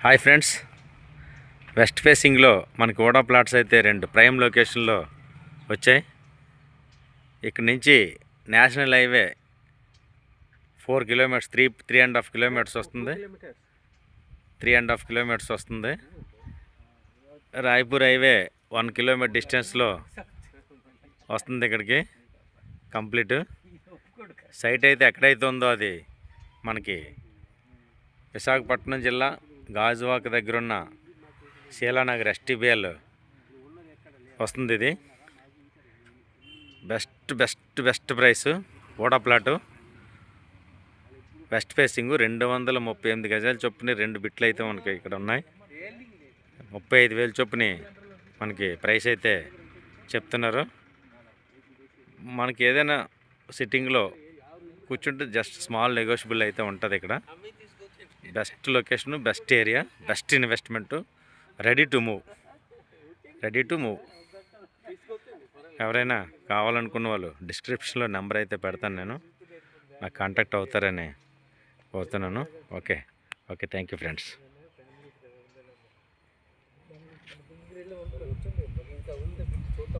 Hi friends, west ఫేసింగ్లో మనకి ఓడా plots అయితే 2 ప్రైమ్ లొకేషన్లో వచ్చాయి. ఇక్కడ నుంచి నేషనల్ హైవే 4 కిలోమీటర్స్ 3.5 కిలోమీటర్స్ వస్తుంది. 3.5 కిలోమీటర్స్ వస్తుంది. రాయ్పూర్ హైవే 1 కిలోమీటర్ డిస్టెన్స్లో వస్తుంది. ఇక్కడికి కంప్లీట్ సైట్ అయితే ఎక్కడైతే ఉందో అది మనకి విశాఖపట్నం జిల్లా గాజువాక దగ్గర ఉన్న శీలానగర్ STBL వస్తుంది. ఇది బెస్ట్ ప్రైస్ ఓడా ప్లాటు. వెస్ట్ ఫేసింగ్ 238 గజాల చొప్పున 2 బిట్లు అయితే మనకి ఇక్కడ ఉన్నాయి. 35,000 చొప్పున మనకి ప్రైస్ అయితే చెప్తున్నారు. మనకి ఏదైనా సిట్టింగ్లో కూర్చుంటే జస్ట్ స్మాల్ నెగోషియబుల్ అయితే ఉంటుంది. ఇక్కడ best location, best area, best investment, ready to move. ఎవరైనా కావాలనుకున్న వాళ్ళు డిస్క్రిప్షన్లో నెంబర్ అయితే పెడతాను, నేను నాకు కాంటాక్ట్ అవుతారని కోరుతున్నాను. Okay, thank you friends.